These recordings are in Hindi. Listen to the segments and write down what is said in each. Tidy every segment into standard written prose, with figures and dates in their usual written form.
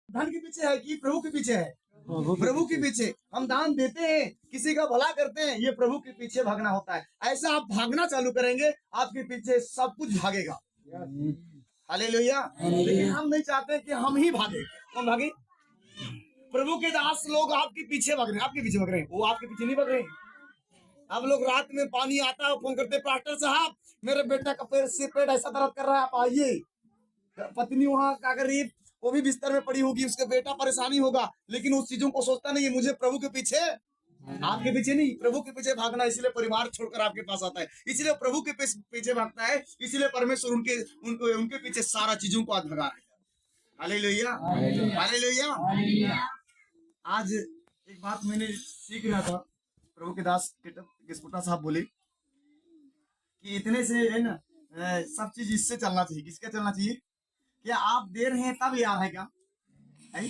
धन के पीछे है कि प्रभु के पीछे है? प्रभु के पीछे। हम दान देते हैं, किसी का भला करते हैं, ये प्रभु के पीछे भागना होता है। ऐसा आप भागना चालू करेंगे, आपके पीछे सब कुछ भागेगा। हालेलुया। लेकिन हम नहीं चाहते कि हम ही भागे। कौन भागे? प्रभु के दास लोग आपके पीछे भाग रहे हैं, आपके पीछे भाग रहे हैं, वो आपके पीछे नहीं भाग रहे हैं। आप लोग रात में पानी आता है, फोन करते, पास्टर साहब मेरे बेटा का पेट ऐसा दर्द कर रहा है, आप आइए। पत्नी वहां क्या कर रही है, वो भी बिस्तर में पड़ी होगी, उसका बेटा परेशानी होगा, लेकिन उस चीजों को सोचता नहीं है। मुझे प्रभु के पीछे, आपके पीछे नहीं, प्रभु के पीछे भागना, इसलिए परिवार छोड़कर आपके पास आता है, इसलिए प्रभु के पीछे भागता है, इसलिए परमेश्वर उनके पीछे सारा चीजों को आज भगा है। Hallelujah, hallelujah. आज एक बात मैंने सीख रहा था, प्रभु के दास किस्पुटा साहब बोले कि इतने से है ना, सब चीज इससे चलना चाहिए। किसके चलना चाहिए? क्या आप दे रहे हैं तब याद है क्या? है?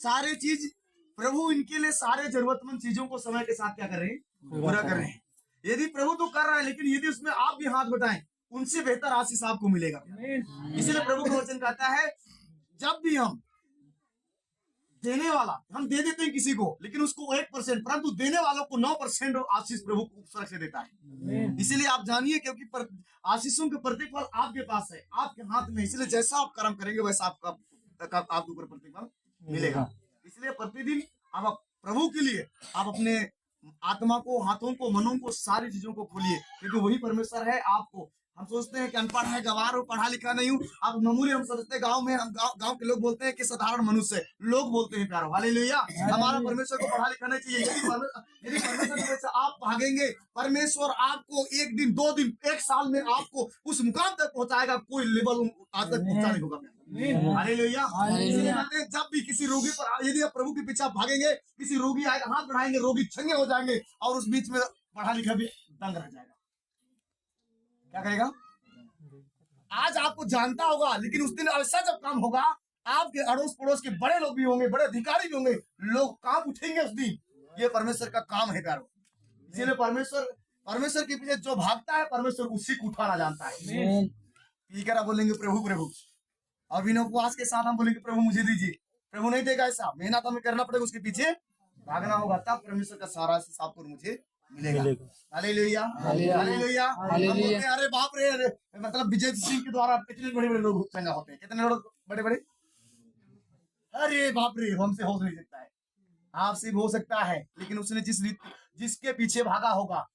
सारे चीज प्रभु इनके लिए सारे जरूरतमंद चीजों को समय के साथ क्या कर रहे हैं? पूरा कर रहे हैं। यदि प्रभु तो कर रहा है, लेकिन यदि उसमें आप भी हाथ बटाएं, उनसे बेहतर आशीष आपको मिलेगा। इसलिए प्रभु का वचन कहता है, जब भी हम देने वाला, हम दे देते हैं किसी को, लेकिन उसको 1%, परंतु देने वालों को 9% आशीष प्रभु उपसर्ग से देता है। इसीलिए आप जानिए, क्योंकि आशीषों के प्रत्येक फल आपके पास है, आपके हाथ में। इसलिए जैसा आप कर्म करेंगे वैसा आपके ऊपर प्रतिफल मिलेगा। इसलिए प्रतिदिन आप प्रभु के लिए आप अपने आत्मा को, हाथों को, मनों को, सारी चीजों को खोलिए, क्योंकि वही परमेश्वर है आपको। हम सोचते हैं कि अनपढ़ है, गवार हो, पढ़ा लिखा नहीं हूँ। आप मामूली, हम सोचते हैं गांव में, हम गांव के लोग बोलते हैं कि साधारण मनुष्य, लोग बोलते हैं प्यारो। हालेलुया। हमारा परमेश्वर को पढ़ा लिखा नहीं चाहिए। यदि परमेश्वर से आप भागेंगे, परमेश्वर आपको 1 दिन, 2 दिन, 1 साल में आपको उस मुकाम तक पहुंचाएगा, कोई लेवल आज तक पहुंचा नहीं होगा। हालेलुया। इसलिए कहते हैं, जब भी किसी रोगी पर, यदि आप प्रभु के पीछे भागेंगे, किसी रोगी आएगा, हाथ बढ़ाएंगे, रोगी चंगे हो जाएंगे, और उस बीच में पढ़ा लिखा भी दंग रह जाएगा। क्या करेगा? आज आपको जानता होगा, लेकिन उस दिन ऐसा जब काम होगा, आपके अड़ोस पड़ोस के बड़े लोग भी होंगे, बड़े अधिकारी भी होंगे, लोग कांप उठेंगे उस दिन। ये परमेश्वर का काम है प्यारो। इसीलिए परमेश्वर के पीछे जो भागता है, परमेश्वर उसी को उठाना जानता है। पीकर बोलेंगे प्रभु प्रभु, और बिना उपवास के साथ हम बोलेंगे प्रभु मुझे दीजिए, प्रभु नहीं देगा। ऐसा मेहनत हमें करना पड़ेगा, उसके पीछे भागना होगा, तब परमेश्वर का सारा हिसाब को मुझे मिलेगा। Hallelujah, hallelujah. हम बोलते हैं, अरे बाप रे, अरे मतलब विजय सिंह के द्वारा कितने बड़े बड़े लोग चंगा होते हैं, कितने बड़े बड़े, अरे बाप रे, हमसे हो नहीं सकता है, आपसे भी हो सकता है, लेकिन उसने जिसके पीछे भागा होगा,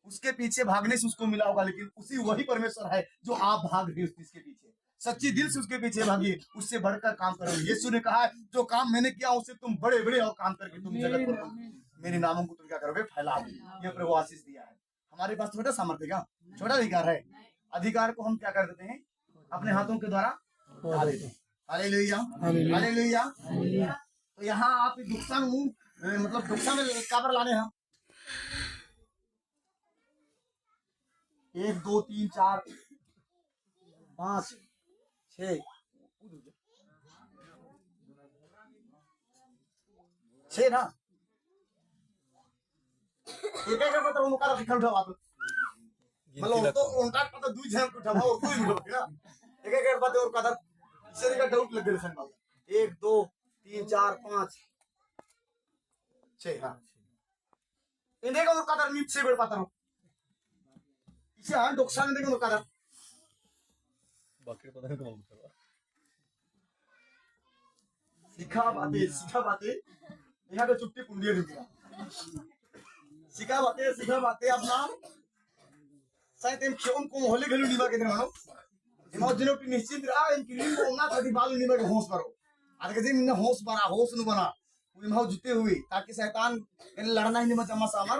उसके पीछे भागने से उसको मिला होगा। लेकिन वही परमेश्वर है जो आप भाग रहे हो उसके पीछे, सच्ची दिल से उसके पीछे भागिए, उससे बढ़कर काम करो। यीशु ने कहा है, जो काम मैंने किया उससे तुम बड़े बड़े और काम करके तुम जगत को, मेरे नामों को तुम क्या करोगे? फैलाओगे। ये प्रभु आशीष दिया है। हमारे पास छोटा सामर्थ्य का, छोटा अधिकार है, अधिकार को हम क्या कर देते हैं? अपने हाथों के द्वारा खा देते हैं। Hallelujah, hallelujah. तो यहाँ आप नुकसान मतलब नुकसान में काबर लाने हैं। 1 2 3 4 5 6 6 ना, एक एक मतलब उनका लिखल उठावा तो मतलब तो उनका पता 2 जन उठावा और 2 मिलो ना, एक एक बात और कदर इससे का डाउट लग गया संभव। 1 2 3 4 5 6 हां, इन्हें का कदर नीचे से बड़ पता रो इसे हां नुकसान देंगे कदर बाकी पता नहीं कौन करवा सीखा बातें यहाँ का चुट्टी पुंडिया नहीं दिया, सीखा बातें अपना शायद इन क्यों को होले घलू निभा के मानो इमा दिनों की निश्चित रहा इनकी नींद को ना कभी बालू निभा के होश करो, आज के दिन होश न बना इमा जुते हुए, ताकि शैतान इन लड़ना ही नहीं मचा मसामर।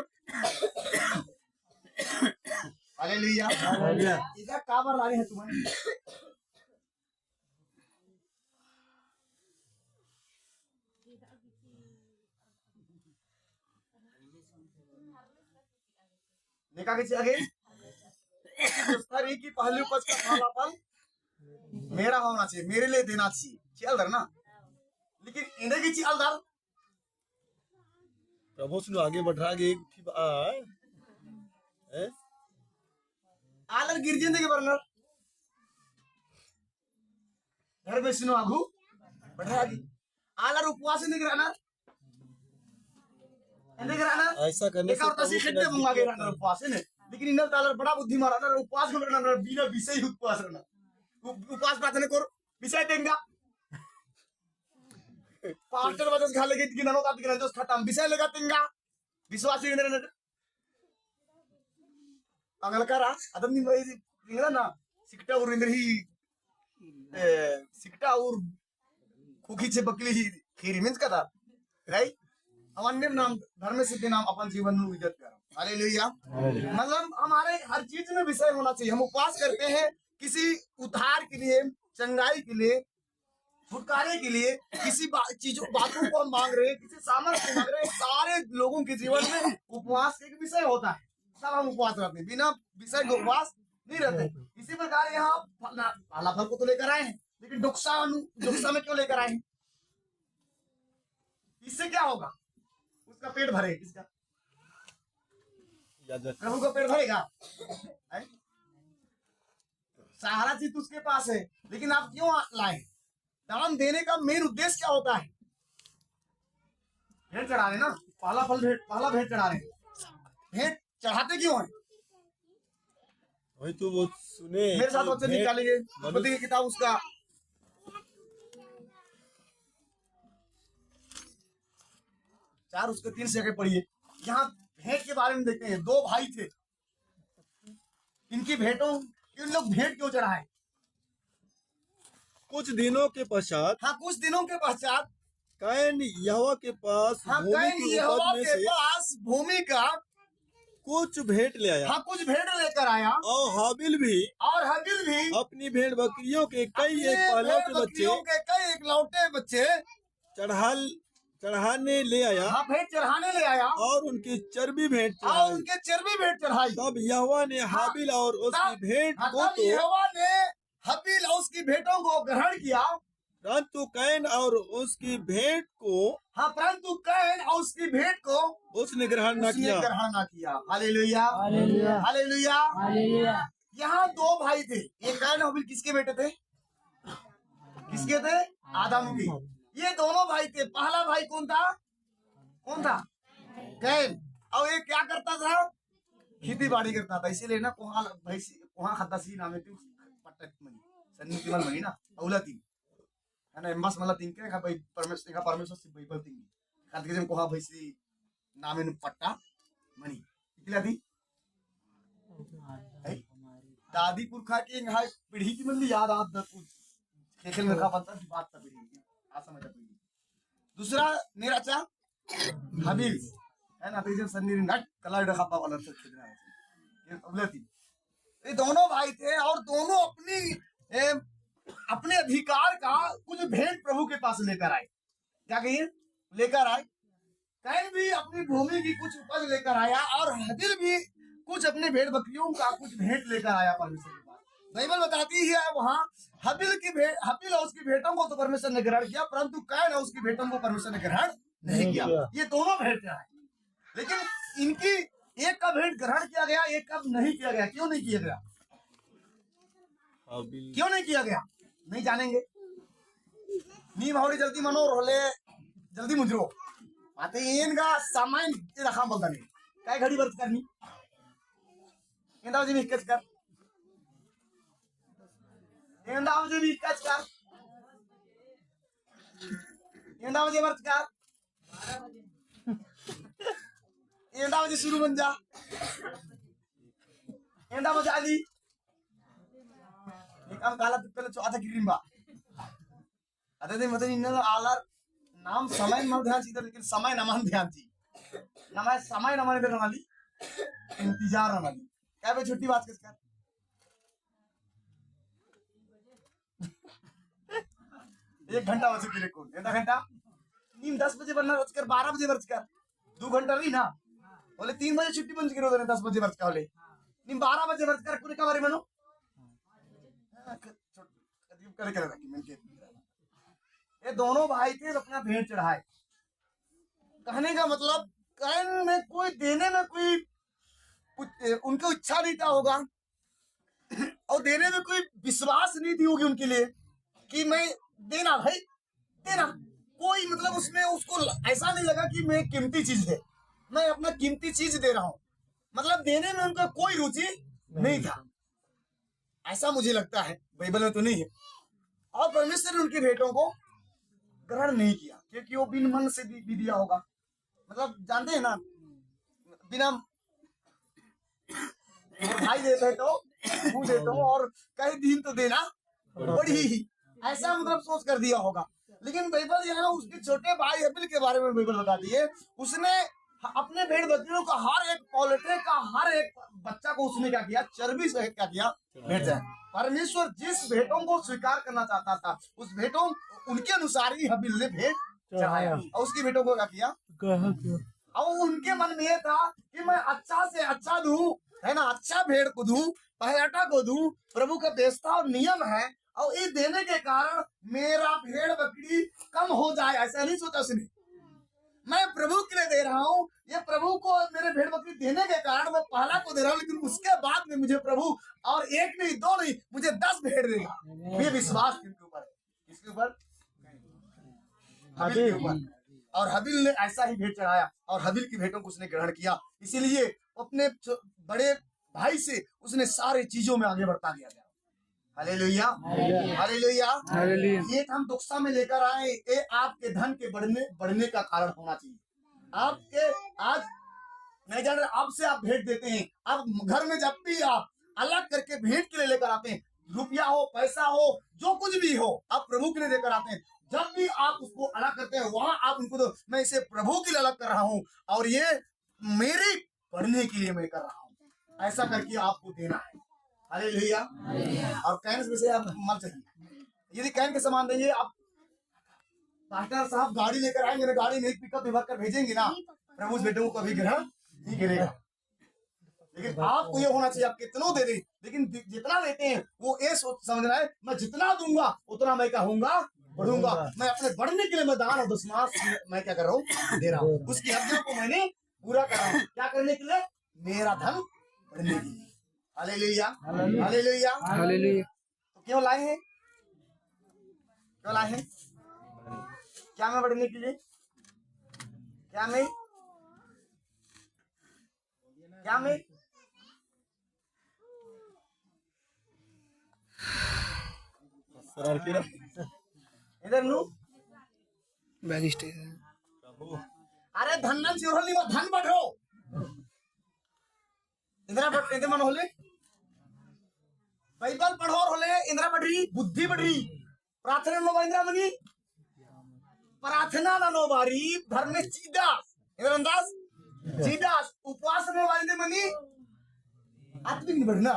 Hallelujah, hallelujah. इधर काबर लाने हैं तुम्हारे देखा किसी आगे की पहली उपज का फल फल मेरा होना चाहिए, मेरे लिए देना चाहिए, चल दर ना, लेकिन इन्हें की चल दर प्रभु सुनो आगे बढ़ रहा है एक आलर गिरजेंदे के बरनर घर में सुनो आगू बढ़रागी आलर उपवास नहीं कराना नहीं कराना ऐसा करने एक और तसी खड्डे मंगा के रहना उपवास है ने लेकिन इनर तालर बड़ा बुद्धि मारा ना उपवास में रहना बिना विषय उपवास रहना उपवास प्रार्थना कर विषय देंगा पास्टर वजन खा लेके कि ननो का कि ननो खत्म विषय लगा देंगा विश्वास ही नहीं अगल करा अदम नहीं भाई इंगला ना सिकटा और इंद्र ही सिकटा और खुखी से बकली ही खीरी मीन्स का था राइट अवन्य नाम धर्म सिद्ध नाम अपन जीवन में इज्जत कर हालेलुया मतलब हमारे हर चीज में विषय होना चाहिए हम उपवास करते हैं किसी उद्धार के लिए चंगाई के लिए छुटकारे के लिए किसी चीजों बातों को हम मांग रहे हैं किसी सामर्थ्य मांग रहे हैं सारे लोगों के जीवन में उपवास एक विषय होता है सब हम उपवास रहते हैं बिना विषय के उपवास नहीं रहते इसी प्रकार यहाँ पाला फल को तो लेकर आए हैं लेकिन डुक्सा में क्यों लेकर आए हैं इससे क्या होगा उसका पेट भरे इसका प्रभु का पेट भरेगा सहारा चीज उसके पास है लेकिन आप क्यों लाए दान देने का मेन उद्देश्य क्या होता है भेंट चढ़ा रहे ना पहला भेंट चढ़ा रहे भेंट चढ़ाते क्यों है वही तो वो सुने मेरे साथ बच्चे निकालिए उत्पत्ति की किताब उसका 4 उसके 3 से आगे पढ़िए यहाँ भेंट के बारे में देखते हैं 2 भाई थे इनकी भेंटों इन लोग भेंट क्यों चढ़ाए कुछ दिनों के पश्चात हाँ कुछ दिनों के पश्चात कैन यहोवा के पास हाँ भूमि की उपज में से भूमि का कुछ भेंट ले आया हाँ कुछ भेंट लेकर आया और हाबिल भी अपनी भेड़ बकरियों के कई एक लौटे बच्चे चढ़ाने ले आया हाँ भेंट चढ़ाने ले आया और उनकी चर्बी भेंट चढ़ाई तब यहोवा ने हाबिल और उसकी भेंट को तो यहोवा ने हाबिल और उसकी भेंटों को ग्रहण किया परंतु कैन और उसकी भेंट को परंतु कैन और उसकी भेंट को उसने ग्रहण न किया हालेलुया हालेलुया यहाँ 2 भाई थे एक कैन हाबिल किसके बेटे थे किसके थे आदम के ये दोनों भाई थे पहला भाई कौन था कैन और ये क्या करता था खेती बाड़ी करता था इसीलिए ना कुहा खाता सी नामे थी पट्टा सन्नी तिमल मनी ना औलती है ना एम्बास मला तिंके का भाई परमेश्वर से बाइबल तिंगी खात के जम कोहा भैसी नामे नु पट्टा मनी इतला थी दादी पुरखा के यहाँ पीढ़ी की मंदी याद आप खेल में खा पता बात था पीढ़ी आ समझ पीढ़ी दूसरा नेराचा हाबिल है ना तेजन सन्नी नट कला डखा वाला से खेलना है ये औलती ये दोनों भाई थे और दोनों अपने अधिकार का कुछ भेंट प्रभु के पास लेकर आए क्या कहिए लेकर आए कैन भी अपनी भूमि की कुछ उपज लेकर आया और हाबिल भी कुछ अपने भेड़ बकरियों का कुछ भेंट लेकर आया परमेश्वर के पास बाइबल बताती है वहाँ हाबिल और उसकी भेंटों को तो परमेश्वर ने ग्रहण किया परंतु कैन और उसकी भेंटों को परमेश्वर ने ग्रहण नहीं किया ये दोनों भेंट आए लेकिन इनकी एक का भेंट ग्रहण किया गया एक का नहीं किया गया क्यों नहीं किया गया नहीं जानेंगे नी भावड़ी जल्दी मनो रोले जल्दी मुझरो आते इनका सामान रखा बोलता नहीं काय घड़ी बर्त करनी इंदाव जी मिक्कच कर इंदाव जी मिक्कच कर इंदाव जी बर्त कर इंदाव जी शुरू बन जा इंदाव जी आली काम काला पहले चौथा गिरिंबा आता ते मतलब इन्हें आला नाम समय न ध्यान सी लेकिन समय नमान ध्यान सी समय नमाने पे रमाली इंतजार रमाली क्या बे छुट्टी बात किसका 1 घंटा बचे तेरे को आधा घंटा नीम 10 बजे बनना रच कर 12 बजे वर्च कर 2 घंटा नहीं ना बोले 3 बजे छुट्टी बन के रोज 10 बजे वर्च का बोले नीम 12 बजे वर्च कर कुने का बारे मनो ये दोनों भाई थे अपना भेंट चढ़ाए कहने का मतलब कैन में कोई देने में कोई उनको इच्छा नहीं था होगा और देने में कोई विश्वास नहीं थी होगी उनके लिए कि मैं देना भाई देना। कोई मतलब उसमें उसको ऐसा नहीं लगा कि मैं कीमती चीज है, मैं अपना कीमती चीज दे रहा हूँ, मतलब देने में उनका कोई रुचि नहीं था। ऐसा मुझे लगता है, बाइबल में तो नहीं है। और परमेश्वर ने उनकी भेंटों को ग्रहण नहीं किया, क्योंकि वो बिन मन से भी दिया होगा। मतलब जानते हैं ना, बिना भाई देते हैं तो मुंह देता हूँ और कई दिन तो देना बड़ी ही, ऐसा मतलब सोच कर दिया होगा। लेकिन बाइबल यहाँ उसके छोटे भाई हबील के बारे में बाइबल बताती है। उसने अपने भेड़ बकरियों का हर एक पोल्ट्री का हर एक बच्चा को उसने क्या किया, चर्बी सहित क्या किया, भेजा। परमेश्वर जिस भेंटों को स्वीकार करना चाहता था, उस भेंटों उनके अनुसार ही हबील ने भेंट चढ़ाया और उसकी भेंटों को क्या किया, और उनके मन में ये था कि मैं अच्छा से अच्छा दूं, है ना, अच्छा भेड़ को दूं, पहलटा को दूं। प्रभु का व्यवस्था और नियम है, और ये देने के कारण मेरा भेड़ बकरी कम हो जाए, ऐसा नहीं सोचा उसने। मैं प्रभु के लिए दे रहा हूँ, ये प्रभु को मेरे भेड़ बकरी देने के कारण मैं पहला को दे रहा हूँ, लेकिन उसके बाद में मुझे प्रभु और एक नहीं दो नहीं मुझे 10 भेड़ देगा। ये विश्वास किसके ऊपर है, किसके ऊपर, हबील के ऊपर। और हबील ने ऐसा ही भेंट चढ़ाया और हबील की भेंटों को उसने ग्रहण किया। इसीलिए अपने बड़े भाई से उसने सारे चीजों में आगे बढ़ता गया। Hallelujah, hallelujah, hallelujah. ये हम दुखसा में लेकर आए, ये आपके धन के बढ़ने का कारण होना चाहिए। आपके आज नहीं जान रहे, आपसे आप भेंट देते हैं, आप घर में जब भी आप अलग करके भेंट के लिए लेकर आते हैं, रुपया हो पैसा हो जो कुछ भी हो, आप प्रभु के लिए लेकर आते हैं। जब भी आप उसको अलग करते हैं, वहां आप उनको दो, मैं इसे प्रभु के लिए अलग कर रहा हूँ और ये मेरे बढ़ने के लिए मैं कर रहा हूँ, ऐसा करके आपको देना है। हालेलुया। और कैन में से आप मल चाहिए, यदि कैन के सामान देंगे, आप पास्टर साहब गाड़ी लेकर आएंगे ना, गाड़ी में एक पिकअप भर कर भेजेंगे ना, प्रभु उस बेटे को कभी ग्रहण नहीं करेगा। लेकिन आपको ये होना चाहिए, आप कितना दे दें, लेकिन जितना देते हैं वो ये समझना है, मैं जितना दूंगा उतना मैं क्या होऊंगा, बढ़ूंगा। मैं अपने बढ़ने के लिए मैं दान और दशमांश मैं क्या कर रहा हूँ, दे रहा हूँ। उसकी आज्ञा को मैंने पूरा कर रहा हूँ, क्या करने के लिए, मेरा धन बढ़ने के लिए। Hallelujah, hallelujah, hallelujah. तो क्यों लाए हैं, क्यों लाए हैं, क्या मैं बढ़ने के लिए, क्या मैं इधर नु अरे धन धन बढ़ो, इधर मन होले बाइबल पढ़ो और होले इंद्रा बढ़ी, बुद्धि बढ़ी, प्रार्थना नो इंद्रा मनी, प्रार्थना नो बारी, धर्म में चीदास, इधर अंदाज चीदास, उपवास नो बारी मनी, आत्मिक बढ़ना,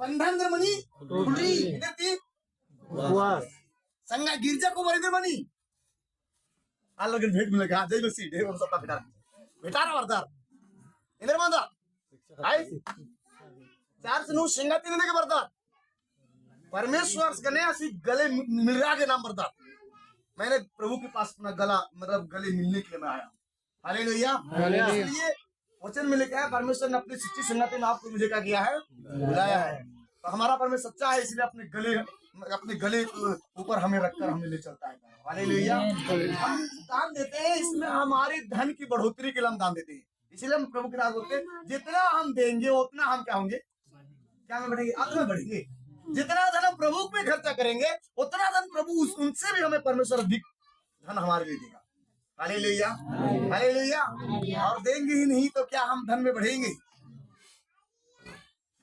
पंधन मनी, खुली, इधर थी उपवास, संगा गिरजा को बारी मनी, अलग भेंट मिले कहा, जय मसीह, ढेर सबका बेटारा वर्दार, इधर मांदा, आई, चार से नौ सिंगाती ने के वर्दार, परमेश्वर कने ऐसी गले मिलरा के नाम बरदार। मैंने प्रभु के पास अपना गला मतलब गले मिलने के लिए मैं आया। हालेलुया, इसलिए वचन में लिखा है, परमेश्वर ने अपनी सच्ची संगति में आपको मुझे क्या किया है, बुलाया है। तो हमारा परमेश्वर सच्चा है, इसलिए अपने गले ऊपर हमें रखकर हमें ले चलता है। हालेलुया। हम दान देते हैं, इसमें हमारे धन की बढ़ोतरी के लिए हम दान देते हैं। इसलिए हम प्रभु के नाम बोलते हैं, जितना हम देंगे उतना हम क्या होंगे, क्या में बढ़ेंगे, आत्मा बढ़ेंगे। जितना धन हम प्रभु पे खर्चा करेंगे उतना धन प्रभु उनसे भी हमें परमेश्वर अधिक धन हमारे लिए देगा। Hallelujah, hallelujah. और देंगे ही नहीं तो क्या हम धन में बढ़ेंगे,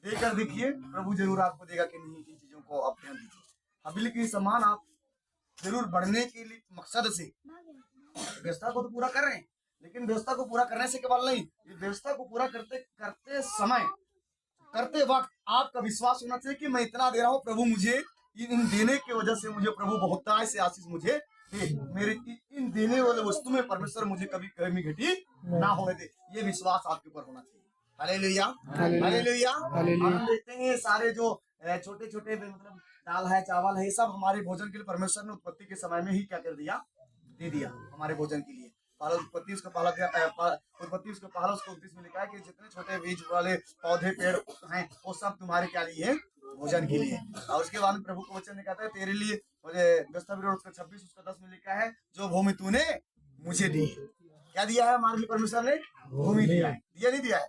देकर देखिए प्रभु जरूर आपको देगा कि नहीं। इन चीजों को आप ध्यान दीजिए। हबील के समान आप जरूर बढ़ने के लिए मकसद से व्यवस्था को तो पूरा कर रहे हैं, लेकिन व्यवस्था को पूरा करने से केवल नहीं, व्यवस्था को पूरा करते समय करते वक्त आपका विश्वास होना चाहिए कि मैं इतना दे रहा हूँ, प्रभु मुझे इन देने की वजह से मुझे प्रभु बहुताय से आशीष मुझे दे, मेरे इन देने वाले वस्तु में परमेश्वर मुझे कभी कमी घटी ना होने दे। ये विश्वास आपके ऊपर होना चाहिए। Hallelujah, hallelujah. हम देखते हैं सारे जो छोटे छोटे मतलब दाल है चावल है, ये सब हमारे भोजन के लिए परमेश्वर ने उत्पत्ति के समय में ही क्या कर दिया, दे दिया हमारे भोजन के लिए। उत्पत्ति उसको पहला उसको 29 में लिखा है कि जितने छोटे बीज वाले पौधे पेड़ हैं वो सब तुम्हारे क्या लिए भोजन के लिए। और उसके बाद में प्रभु को वचन में कहता है तेरे लिए मुझे दस्तावेज उसका 26 उसका 10 में लिखा है जो भूमि तूने मुझे दी। क्या दिया है हमारे लिए परमेश्वर ने? भूमि दिया है। दिया नहीं दिया है?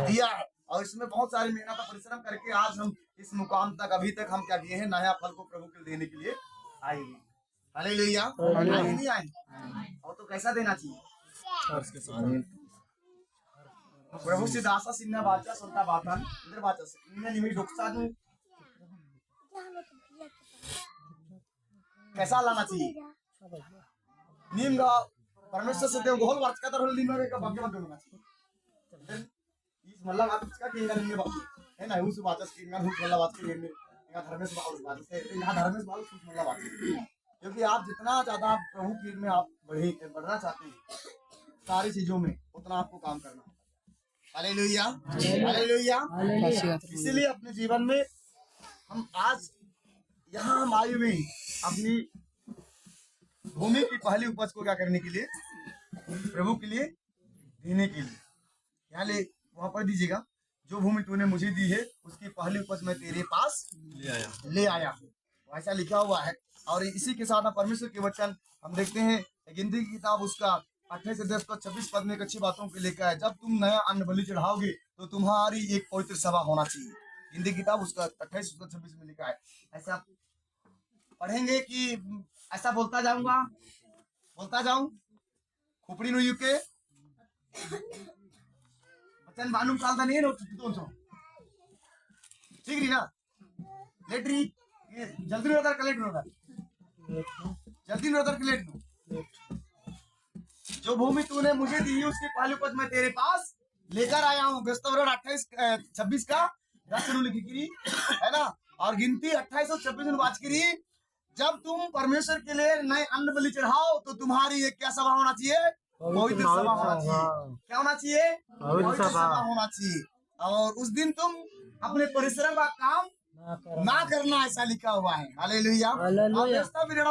दिया है। और इसमें बहुत सारी मेहनत और परिश्रम करके आज हम इस मुकाम तक अभी तक हम क्या किए हैं? नया फल को प्रभु को देने के लिए आए हैं। हालेलुया। आए नहीं आए? और तो कैसा देना चाहिए? प्रभु सिद्धासा सिन्हा बाचा संता बाता इंद्र बाचा से इन्हें निमिष डोक्सा में कैसा लाना चाहिए? नीम का परमेश्वर से देव गोहल वाच का तरह नीम का भाग्य मत देना चाहिए। इस मल्ला बात इसका किंगा निम्न बात है ना, उस बात से किंगा हुस मल्ला बात के निम्न यहाँ धर्मेश बात से यहाँ धर्मेश बात उस मल्ला बात, क्योंकि आप जितना ज्यादा प्रभु की में आप बढ़ना चाहते हैं सारी चीजों में उतना आपको काम करना है। Hallelujah hallelujah. इसीलिए अपने जीवन में हम आज यहाँ हम आयु में अपनी भूमि की पहली उपज को क्या करने के लिए? प्रभु के लिए देने के लिए। यहाँ ले वहां पर दीजिएगा, जो भूमि तूने मुझे दी है उसकी पहली उपज मैं तेरे पास ले आया हूँ, ऐसा लिखा हुआ है। और इसी के साथ परमेश्वर के वचन हम देखते हैं गिनती की किताब उसका 28 अध्याय 26 पद में अच्छी बातों के लिखा है, जब तुम नया अन्न बलि चढ़ाओगे तो तुम्हारी एक पवित्र सभा होना चाहिए। गिनती की किताब उसका 28 उसका 26 में लिखा है। ऐसा पढ़ेंगे कि ऐसा बोलता जाऊं खोपड़ी नु यूके बच्चन मालूम चालता नहीं है तो ठीक रही ना लेटरी ये जल्दी नहीं होता कलेक्ट होता जल्दी नहीं होता कलेक्ट। जो भूमि तूने मुझे दी है उसकी पहली उपज मैं तेरे पास लेकर आया हूँ। 28-26 का 10 लिखी है ना। और गिनती 28 और 26 में बात करी, जब तुम परमेश्वर के लिए नए अन्न बलि चढ़ाओ तो तुम्हारी एक क्या सभा होना चाहिए? पवित्र सभा होना चाहिए। क्या होना चाहिए? पवित्र सभा होना चाहिए। और उस दिन तुम अपने परिश्रम का काम ना करना, ऐसा लिखा हुआ है। हालेलुया।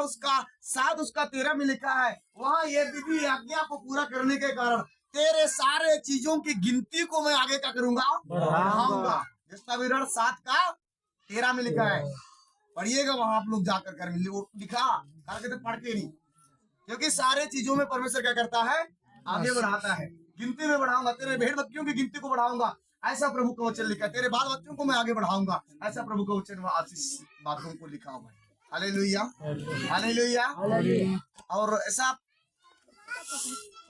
उसका 7 उसका 13 में लिखा है, वहाँ ये विधि आज्ञा को पूरा करने के कारण तेरे सारे चीजों की गिनती को मैं आगे क्या करूंगा? बढ़ाऊंगा। 7 का 13 में लिखा है, पढ़िएगा वहां आप लोग जाकर कर लिखा करके तो पढ़ के नहीं, क्योंकि सारे चीजों में परमेश्वर क्या करता है? आगे बढ़ाता है। गिनती में बढ़ाऊंगा, तेरे भेड़ बच्चियों की गिनती को बढ़ाऊंगा, ऐसा प्रभु का वचन लिखा है। तेरे बाल बच्चों को मैं आगे बढ़ाऊंगा, ऐसा प्रभु का वचन आशीष बातों को लिखा हुआ है। Hallelujah hallelujah. और ऐसा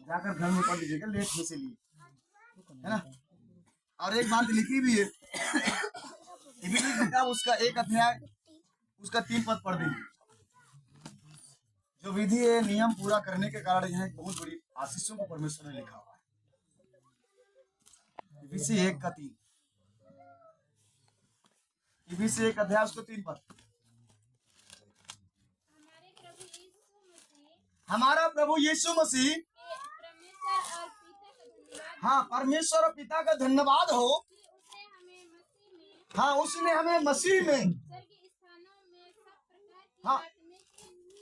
जाकर घर में पढ़ लीजिएगा, लेट हो से लिए है ना। और एक बात लिखी भी है किताब उसका 1 अध्याय उसका 3 पद पढ़ देंगे। जो विधि है नियम पूरा करने के कारण यहाँ एक बहुत बड़ी आशीषों को परमेश्वर ने लिखा हुआ है। इफिसी 1 का 3, इफिसी 1 अध्याय उसको 3 पद। हमारा प्रभु यीशु मसीह हाँ परमेश्वर और पिता का धन्यवाद हो। हाँ उसने हमें मसीह में हाँ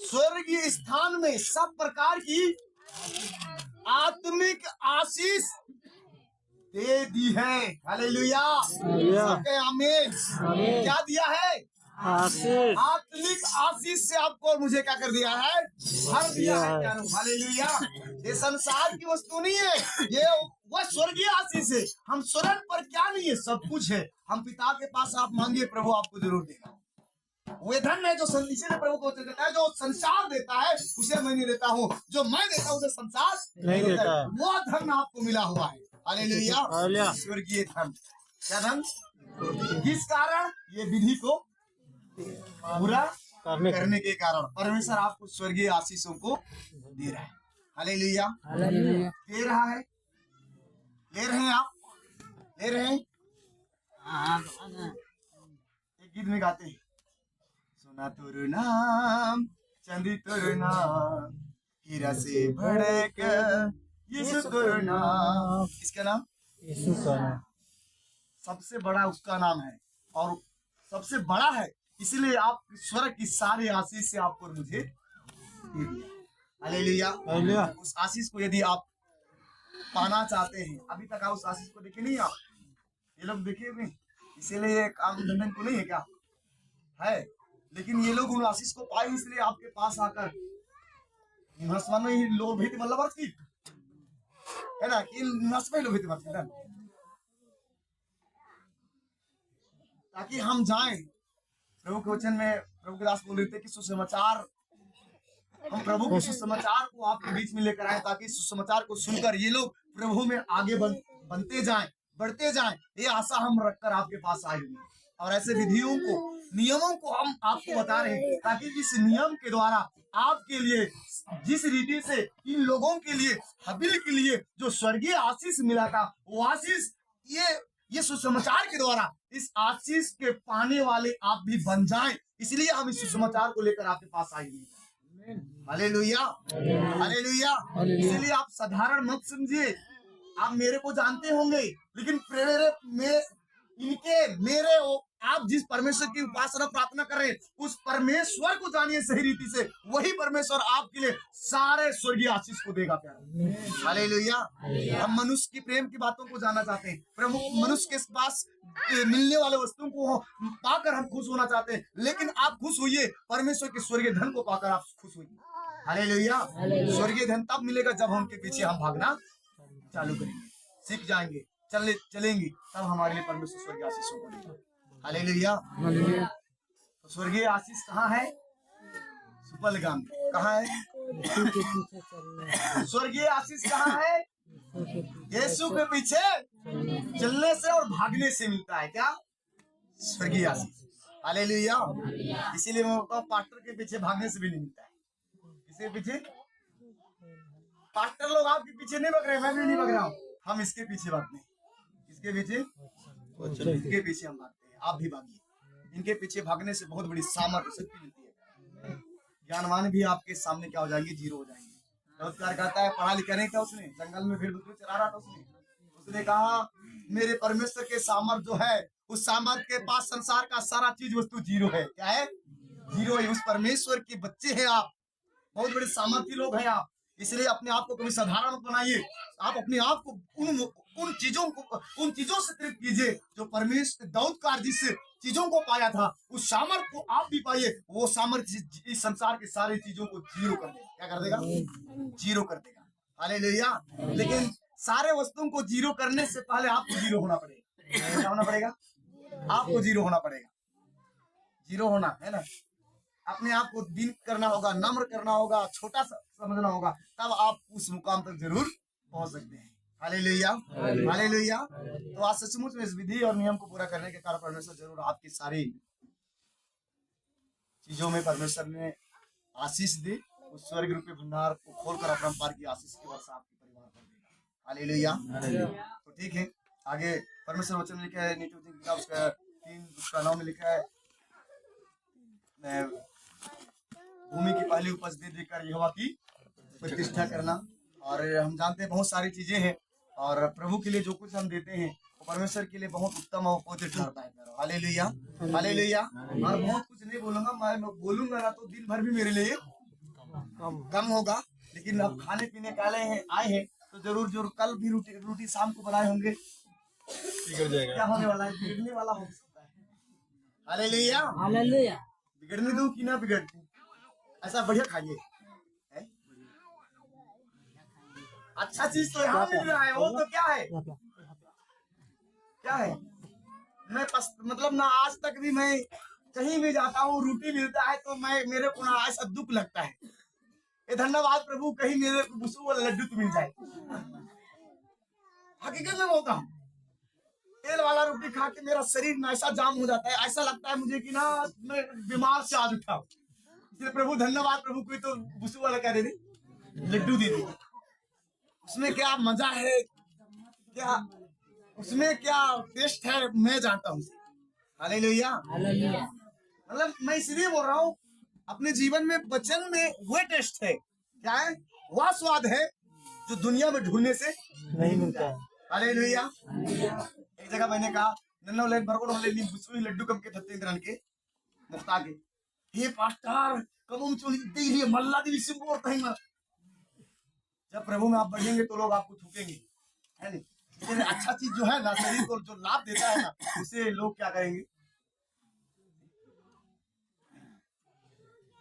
स्वर्गीय स्थान में सब प्रकार की आत्मिक आशीष दे दी है। हालेलुया आमीन। क्या दिया है? आशीष। आत्मिक आशीष से आपको मुझे क्या कर दिया है? भर दिया है। हालेलुया। ये संसार की वस्तु नहीं है, ये वह स्वर्गीय आशीष है। हम स्वर्ग पर क्या नहीं है, सब कुछ है। हम पिता के पास आप मांगिए, प्रभु आपको जरूर देगा। वे धन है जो इसीलिए प्रभु को देता है, जो संसार देता है उसे मैं नहीं देता हूँ, जो मैं देता हूँ उसे संसार नहीं देता है। वो धन आपको मिला हुआ है। हालेलुया। स्वर्गीय धन। क्या धन? किस कारण? ये विधि को पूरा करने के कारण परमेश्वर आपको स्वर्गीय आशीषों को दे रहा है। हालेलुया। दे रहा है, ले रहे हैं आप, ले रहे हैं। एक गीत में गाते हैं, सुना तुरु नाम चंदी तुरु नाम हीरा से भड़क यीशु तुरु नाम। इसका नाम यीशु का नाम सबसे बड़ा उसका नाम है और सबसे बड़ा है, इसलिए आप स्वर्ग की सारी आशीष से आपको मुझे दे दिया। हालेलुया। उस आशीष को यदि आप पाना चाहते हैं, अभी तक आप उस आशीष को देखे नहीं, आप ये लोग देखे नहीं, इसीलिए काम धंधन को नहीं है क्या? है, लेकिन ये लोग उन आशीष को पाए इसलिए आपके पास आकर नसमान ही लोग भी मतलब अर्थ की है ना कि नसमे लोग भी ना, ताकि हम जाएं। प्रभु के वचन में प्रभु के दास बोल रहे थे कि सुसमाचार, हम प्रभु के सुसमाचार को आपके बीच में लेकर आए ताकि सुसमाचार को सुनकर ये लोग प्रभु में आगे बनते जाएं, बढ़ते जाएं। ये आशा हम रखकर आपके पास आए हुए, और ऐसे विधियों को, नियमों को हम आपको बता रहे हैं ताकि इस नियम के द्वारा आपके लिए, जिस रीति से इन लोगों के लिए, हबील के लिए जो स्वर्गीय आशीष मिला था, वो आशीष ये सुसमाचार के द्वारा इस आशीष के पाने वाले आप भी बन जाएं। इसलिए हम इस सुसमाचार को लेकर आपके पास आए हैं। Hallelujah, hallelujah. इसलिए आप साधारण मत समझिए। आप मेरे को जानते होंगे, लेकिन मेरे आप जिस परमेश्वर की उपासना प्रार्थना कर रहे हैं, उस परमेश्वर को जानिए सही रीति से। वही परमेश्वर आपके लिए सारे स्वर्गीय आशीष को देगा प्यारा। हालेलुया। हम मनुष्य की प्रेम की बातों को जानना चाहते हैं, प्रभु मनुष्य के पास मिलने वाले वस्तुओं को पाकर हम खुश होना चाहते हैं, लेकिन आप खुश होइए परमेश्वर के स्वर्गीय धन को पाकर आप खुश होइए। हालेलुया। स्वर्गीय धन तब मिलेगा जब हम उनके पीछे हम भागना चालू करेंगे, सीख जाएंगे, चलेंगे, तब हमारे लिए परमेश्वर स्वर्गीय आशीषों को देगा। हालेलुया। तो स्वर्गीय आशीष कहाँ है? सुपलगाम कहाँ है? स्वर्गीय आशीष कहाँ है? यीशु के पीछे चलने से और भागने से मिलता है। क्या? स्वर्गीय आशीष। हालेलुया। इसीलिए मैं बोलता हूँ पास्टर के पीछे भागने से भी नहीं मिलता है। किसके पीछे? पास्टर लोग आपके पीछे नहीं भाग रहे, मैं भी नहीं भाग रहा हूँ, हम इसके पीछे भागते हैं। इसके पीछे, इसके पीछे हम भागते हैं। आप भी भागिए। इनके पीछे भागने से बहुत बड़ी सामर्थ्य शक्ति मिलती है। ज्ञानवान भी आपके सामने क्या हो जाएंगे? जीरो हो जाएंगे। चमत्कार कहता है, पढ़ा लिखा नहीं था उसने, जंगल में भेड़ बकरी चरा रहा था उसने कहा मेरे परमेश्वर के सामर्थ जो है, उस सामर्थ के पास संसार का सारा चीज वस्तु जीरो है। क्या है? जीरो है। उस परमेश्वर के बच्चे हैं आप, बहुत बड़े सामर्थ्य लोग हैं आप। इसलिए अपने आप को कभी साधारण मत बनाइए। आप अपने आप को उन चीजों से तृप्त कीजिए जो परमेश्वर दाऊद जिस चीजों को पाया था, उस सामर्थ को आप भी पाइए। वो सामर्थ इस संसार के सारी चीजों को जीरो कर देगा। क्या कर देगा? जीरो कर देगा। हालेलुया। लेकिन सारे वस्तुओं को जीरो करने से पहले आपको जीरो होना पड़ेगा। क्या होना पड़ेगा? आपको जीरो होना पड़ेगा। जीरो होना है ना, अपने आप को दीन करना होगा, नम्र करना होगा, छोटा समझना होगा, तब आप उस मुकाम तक जरूर पहुंच सकते हैं। Hallelujah, hallelujah. तो आज सचमुच में इस विधि और नियम को पूरा करने के कारण परमेश्वर जरूर आपकी सारी चीजों में परमेश्वर ने आशीष दी। उस स्वर्ग रूपी भंडार को खोलकर अपरंपार की आशीष की वर्षा आपके परिवार पर देगा। हालेलुया। तो ठीक है, आगे परमेश्वर वचन में लिखा है, नीति उसका 3:9 में लिखा है, भूमि की पहली उपज दे देकर यहोवा की प्रतिष्ठा करना। और हम जानते हैं बहुत सारी चीजें हैं, और प्रभु के लिए जो कुछ हम देते हैं वो परमेश्वर के लिए बहुत उत्तम और पवित्र ठहरता है। Hallelujah, hallelujah. और बहुत कुछ नहीं बोलूंगा, मैं बोलूंगा ना तो दिन भर भी मेरे लिए कम होगा। लेकिन अब खाने पीने के आए हैं तो जरूर कल भी रोटी शाम को बनाए होंगे। क्या होने वाला है? बिगड़ने वाला हो सकता है। Hallelujah, hallelujah. बिगड़ने दूं कि ना बिगड़, ऐसा बढ़िया खाइए। अच्छा चीज तो यहाँ मिल रहा है, वो तो क्या है? क्या है? मैं मतलब ना आज तक भी मैं कहीं भी जाता हूँ, रोटी मिलता है तो मेरे को ना ऐसा दुख लगता है, ये धन्यवाद प्रभु, कहीं मेरे को बुसू वाला लड्डू तो मिल जाए। हकीकत में बोलता हूँ, तेल वाला रोटी खा के मेरा शरीर ना ऐसा जाम हो जाता है, ऐसा लगता है मुझे कि ना मैं बीमार से आज उठा। इसलिए प्रभु धन्यवाद, प्रभु कोई तो बुसू वाला क्या दे दे, लड्डू दे दे। उसमें क्या मजा है, क्या उसमें क्या टेस्ट है, मैं जानता हूँ। Hallelujah, hallelujah. मतलब मैं इसलिए बोल रहा हूँ, अपने जीवन में वचन में वह टेस्ट है, क्या है? वह स्वाद है जो दुनिया में ढूंढने से नहीं मिलता है। हालेलुया। एक जगह मैंने कहा, नन्ना लेन भरकोड़ वाले नी बुसुई लड्डू कम के थत्ते इंद्रन के मुक्ता के, हे पास्टर कबम चोली दे रही मल्ला दी सिंबो और कहीं। जब प्रभु में आप बढ़ेंगे तो लोग आपको थूकेंगे, है नहीं? इसलिए अच्छा चीज जो है ना, शरीर को जो लाभ देता है ना, उसे लोग क्या करेंगे?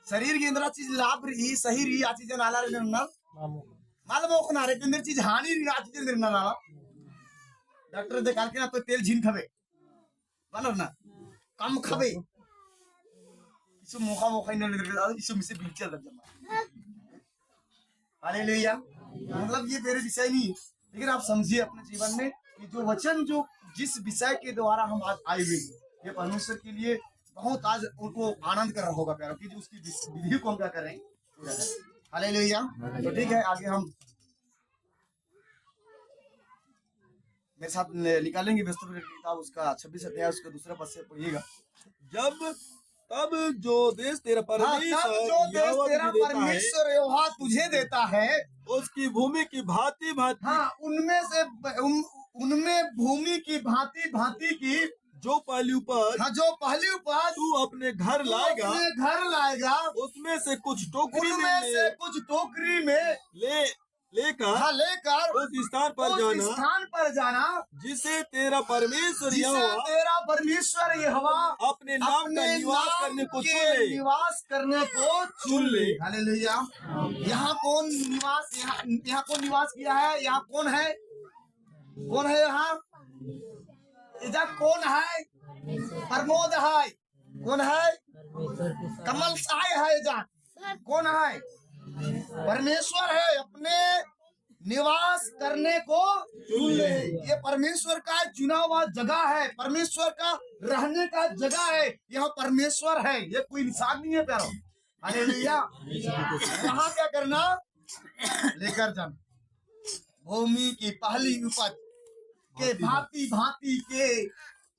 शरीर की अंदर चीज लाभ रही सही रही आ चीज नाला रे ना मालूम हो ना रे के अंदर चीज हानि रही आ चीज ना नाला डॉक्टर देखा के ना तो तेल झीन खावे मालूम ना कम खावे इसो मोखा मोखा इन इसो मिसे बीच लग जामा हालेलुया मतलब ये मेरे विषय नहीं लेकिन आप समझिए अपने जीवन में कि जो वचन जो जिस विषय के द्वारा हम आज आए हुए हैं ये परमेश्वर के लिए बहुत आज उनको आनंद कर रहा होगा प्यारों की जो उसकी विधि को हम क्या करें हालेलुया तो ठीक है आगे हम मेरे साथ निकालेंगे व्यस्तों की किताब उसका 26 अध्याय उसका दूसरा पद से पढ़िएगा तब जो देश तेरा परमेश्वर यहोवा तुझे देता है उसकी भूमि की भांति भांति हाँ उनमें भूमि की भांति भांति की जो पहली उपज हाँ जो पहली उपज तू अपने घर लाएगा उसमें से कुछ टोकरी में लेकर उस स्थान पर जाना जिसे तेरा परमेश्वर यहोवा अपने नाम का निवास करने को चुन ले हालेलुया यहाँ कौन निवास किया है यहाँ कौन है यहाँ इधर कौन है प्रमोद है कौन है कमल साय है इधर कौन है परमेश्वर है अपने निवास करने को चुन ले ये परमेश्वर का चुना हुआ जगह है परमेश्वर का रहने का जगह है यह परमेश्वर है ये कोई इंसान नहीं है प्यारो हालेलुया यहाँ क्या करना लेकर जाना भूमि की पहली उपज के भांति के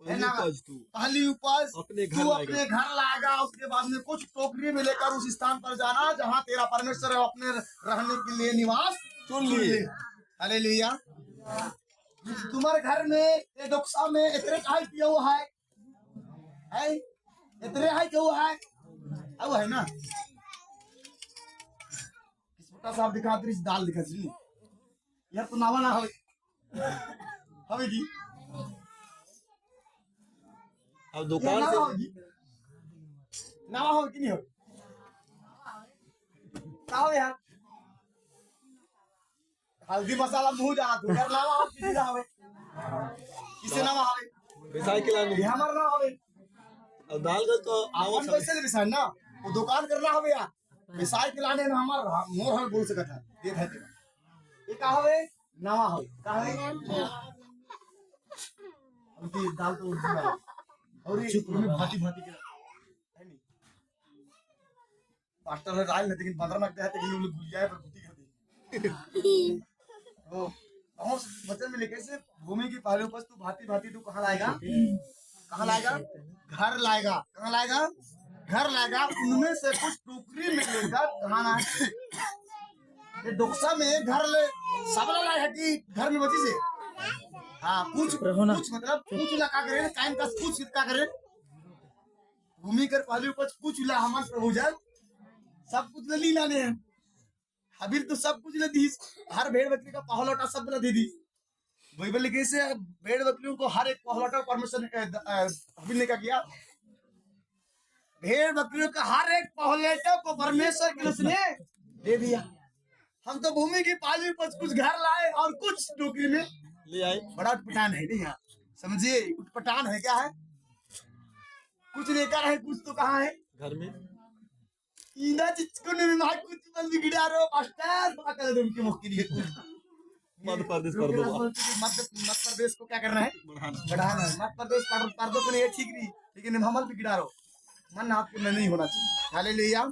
है ना पहली उपज तू अपने घर लाएगा उसके बाद में कुछ टोकरी में लेकर उस स्थान पर जाना जहाँ तेरा परमेश्वर है अपने रहने के लिए निवास चुन लिए हालेलुया तुम्हारे घर में ये डोक्सा में इतने काय पिया हुआ है इतने है क्यों है अब है ना किस छोटा सा दिखा दाल दिखा यार तो नावा ना हवे जी अब दुकान से नावा हो कि नहीं हो हो यार हल्दी मसाला मुंह जाना तू यार नावा हो किसी ना हवे किसे नावा हवे रिसाइकिल आने हमार ना हवे अब दाल का तो आवाज कैसे रिसाइल ना वो दुकान करना हवे यार रिसाइकिल आने में हमार मोर हल बोल सकता है देख है ये का हवे नावा हो का हवे उनकी दाल तो उड़ती है और ये में भांति के है नहीं पास्टर है राइल लेकिन बंदर लगता है लेकिन वो लोग भूल जाए पर भूती कर दे तो हम वचन में लिखे से भूमि की पहली उपज तू भांति तू कहाँ लाएगा घर लाएगा कहाँ लाएगा घर लाएगा उनमें से कुछ टोकरी में लेकर कहाँ ना ये डोक्सा में घर ले सब लाए है कि घर में बची से हाँ कुछ मतलब कुछ ला का करे टाइम का कुछ का करे भूमि कर पहली उपज कुछ ला हमारे प्रभु जल सब कुछ ले लाने हैं हबीर तो सब कुछ ले दी हर भेड़ बकरी का पहलौटा सब दे दी बाइबल लिखे से भेड़ बकरियों को हर एक पहलौटा परमिशन हबीर ने क्या किया भेड़ बकरियों का हर एक पहलौटा को परमेश्वर के उसने दे दिया हम तो भूमि की पहली उपज कुछ घर लाए और कुछ टोकरी में ले आए बड़ा उटपटान है नहीं यहाँ समझिए उटपटान है क्या है कुछ लेकर है कुछ तो कहाँ है घर में इना जिसको ने मार कुछ बंद बिगड़ा रहे मास्टर पाकर दे उनके मुख के लिए मध्य प्रदेश कर दो मध्य प्रदेश को क्या करना है बढ़ाना है मध्य प्रदेश कर दो नहीं ठीक नहीं लेकिन हमल बिगड़ा रहो मन आपके में नहीं होना चाहिए हालेलुया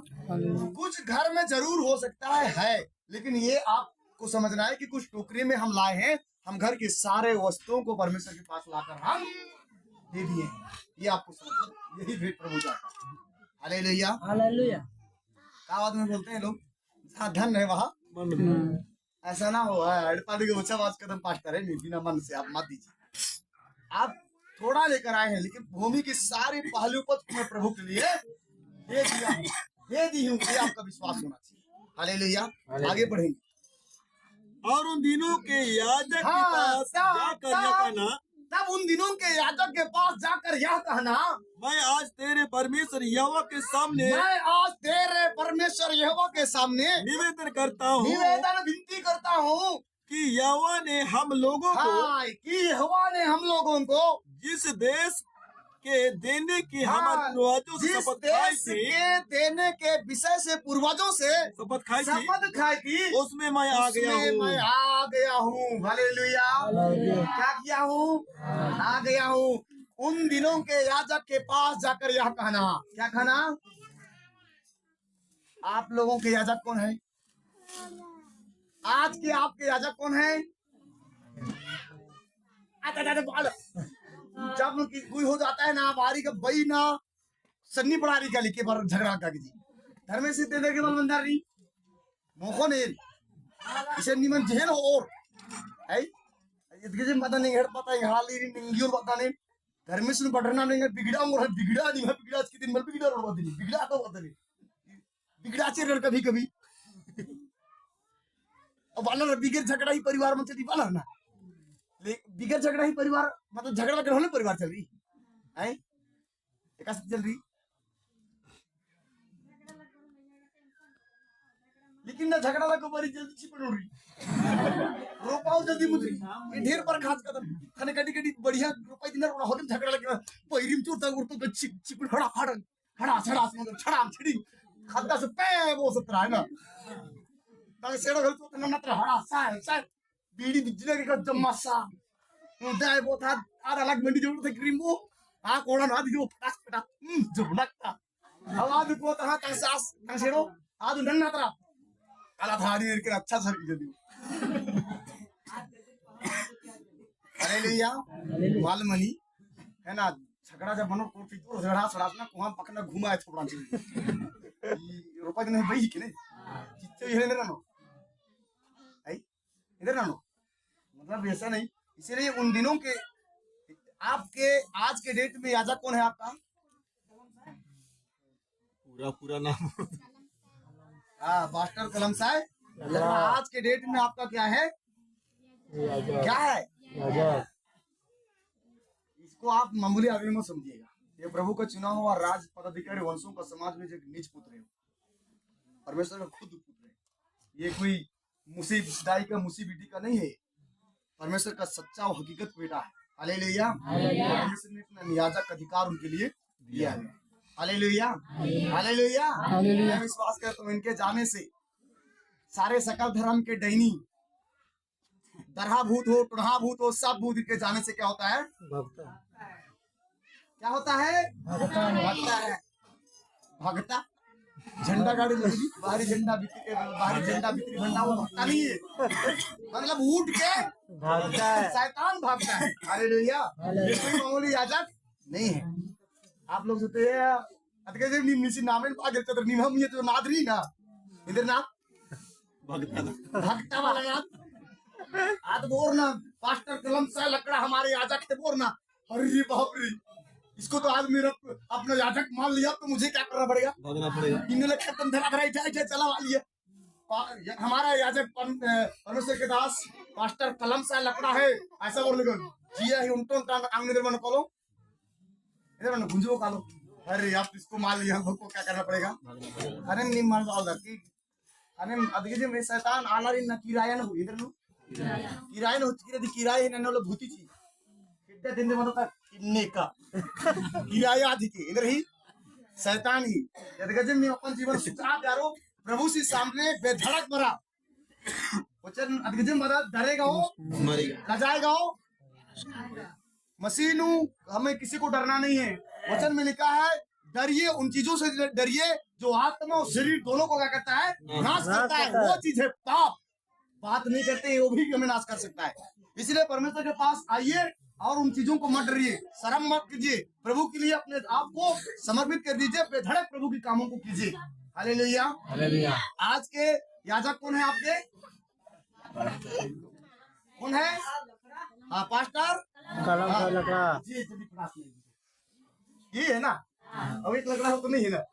कुछ घर में जरूर हो सकता है लेकिन ये आपको समझना है कि कुछ टोकरी में हम लाए हैं हम घर के सारे वस्तुओं को परमेश्वर के पास लाकर हम दे दिए ये आपको समझना यही भेंट प्रभु चाहता हालेलुया हालेलुया क्या बात में बोलते हैं लोग जहाँ धन है वहाँ ऐसा ना हो हड़पाली के बच्चा बात कदम पास्टर है बिना मन से आप मत दीजिए आप थोड़ा लेकर आए हैं लेकिन भूमि की सारी पहली उपज मैं प्रभु के लिए दे दी हूँ ये आपका विश्वास होना चाहिए हालेलुया आगे बढ़ेंगे और उन दिनों के याजक के पास जाकर कहना तब उन दिनों के याजक के पास जाकर यह कहना, मैं आज तेरे परमेश्वर यहोवा के सामने मैं आज तेरे परमेश्वर यहोवा के सामने निवेदन करता हूँ निवेदन विनती करता हूँ कि यहोवा ने हम लोगों को हाँ, कि यहोवा ने हम लोगों को जिस देश के देने की हाँ, हमारे पूर्वजों से जिस शपथ खाई देश थी के देने के विषय से पूर्वजों से शपथ खाई थी शपथ खाई थी, उसमें मैं आ गया उसमें हूँ। मैं आ गया हूँ। हालेलुया। क्या किया हूँ? आ गया हूँ। उन दिनों के याजक के पास जाकर यह कहना, क्या कहना? आप लोगों के याजक कौन है? आज के आपके याजक कौन है? जब कोई हो जाता है ना बारी का बई ना सन्नी पड़ारी का लिखे पर झगड़ा का जी धर्मे से तेरे के बंदार नहीं मोखो ने इसे निमन जेल हो और है इसके जे पता नहीं हेड पता है हाल ही नहीं और पता नहीं धर्मे से पढ़ना नहीं बिगड़ा और बिगड़ा नहीं है बिगड़ा के दिन में बिगड़ा और बदली बिगड़ा तो बदली बिगड़ा चेर कभी कभी अब वाला बिगड़ झगड़ा ही परिवार में चली वाला ना बिगड़ झगड़ा ही परिवार मतलब झगड़ा वगैरह होने परिवार चल रही है एक चल रही लेकिन ना झगड़ा लगा बड़ी जल्दी छिपड़ उड़ रही रोपाओ जल्दी मुद्री ये ढेर पर खास कदम खाने कटी कटी बढ़िया रोपाई दिन रोना होने झगड़ा लगे पहिरिम चोरता उड़ता छिपड़ हड़ा हड़ा हड़ा छड़ा मतलब छड़ा छिड़ी खादा से पे वो सतरा है ना ताकि सेड़ा गल तो ना नत्र हड़ा सा बीड़ी बिजली के जम्मासा उदय वो था आधा लाख मंडी जोड़ थे क्रीम वो आ कोड़ा ना दी वो फटाक फटाक जो लगता आवाज को था का सास का सेड़ो आदु नन्ना तरा काला थाड़ी के अच्छा सर की जदी हालेलुया मालमनी है ना झगड़ा जब बनो कोठी तो झगड़ा सड़ास ना कोहा पकना घुमाए छोड़ा छी रुपया ने बही के ने चित्ते ये ने नो आई इधर ना नो मतलब ऐसा नहीं इसीलिए उन दिनों के आपके आज के डेट में याजक कौन है आपका पूरा नाम हाँ मास्टर कलम साहब आज के डेट में आपका क्या है क्या है इसको आप मामूली आदमी मत समझिएगा ये प्रभु का चुना हुआ राज पदाधिकारी वंशों का समाज में जो नीच पुत्र है परमेश्वर का खुद पुत्र है ये कोई मुसीबदाई का मुसीबिटी का नहीं है परमेश्वर का सच्चा और हकीकत बेटा है हालेलुया परमेश्वर ने अपना नियाजक अधिकार उनके लिए दिया है हालेलुया हालेलुया मैं विश्वास करता हूँ इनके जाने से सारे सकल धर्म के डैनी दरहा भूत हो टुढ़ा भूत हो सब भूत के जाने से क्या होता है क्या होता है भगता है भगता झंडा गाड़ी लगी बाहरी झंडा बिक्री भंडा वो भगता नहीं है मतलब उठ के भागता है शैतान भागता है हालेलुया ये कोई मामूली याजक नहीं है आप लोग सोचते हैं अतके जब निसी नामे आगे चतर निम ये तो नादरी ना इधर ना भगता वाला याद आज बोर ना पास्टर कलम सा लकड़ा हमारे याजक थे बोर ना अरे बाप रे इसको तो आज मेरा अपना याजक मान लिया तो मुझे क्या करना पड़ेगा भागना पड़ेगा इन्होंने खत्म धरा धरा इठा चला लिया हमारा याजक परमेश्वर के दास पास्टर कलम सा लकड़ा है ऐसा बोल लगे जिया है उनको आंगने इधर मन करो इधर मन गुंजो कालो अरे आप इसको मान लिया हमको क्या करना पड़ेगा अरे नहीं मान पाओ कि अरे अभी जो मैं शैतान आला रे न किराया न हो इधर नो किराया न हो किराया है न भूती छी कितने दिन में मतलब इन्ने का किराया अधिक इधर ही शैतान ही यदि गजब में अपन जीवन सुखा प्यारो प्रभु से सामने बेधड़क मरा वचन अधिगजन मरा डरेगा हो मरेगा लजाएगा हो मसीह हमें किसी को डरना नहीं है वचन में लिखा है डरिए उन चीजों से डरिए जो आत्मा और शरीर दोनों को क्या करता है नाश करता है वो चीज है पाप बात नहीं करते वो भी हमें नाश कर सकता है इसलिए परमेश्वर के पास आइए और उन चीजों को मत डरिए शर्म मत कीजिए प्रभु के लिए अपने आप को समर्पित कर दीजिए बेधड़क प्रभु के कामों को कीजिए हालेलुया हालेलुया आज के याजक कौन है आपके कौन है हाँ पास्टर कलम का लकड़ा जी ये है ना अब एक लकड़ा हो तो नहीं है ना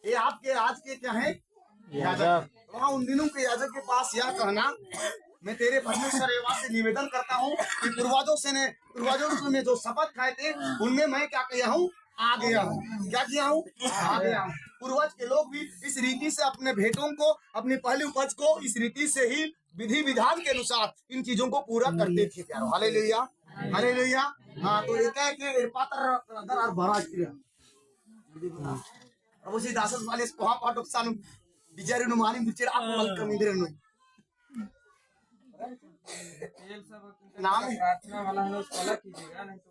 ये आपके आज के क्या है याजक वहाँ उन दिनों के याजक के पास यह कहना मैं तेरे परमेश्वर यहोवा से निवेदन करता हूँ कि पूर्वजों ने जो शपथ खाए थे उनमें मैं क्या किया हूँ, आ गया हूँ। क्या किया हूँ, आ गया हूँ। पूर्वज के लोग भी इस रीति से अपने भेंटों को, अपनी पहली उपज को इस रीति से ही विधि विधान के अनुसार इन चीजों को पूरा करते थे प्यारो। Hallelujah, hallelujah. हाँ, तो एक पात्र दर और भराज अब उसी दासस वाले कोहा पाटक सानु बिचारे नु मानी बिचारे आप वेलकम इधर नु नाम प्रार्थना वाला है उसको अलग कीजिएगा नहीं तो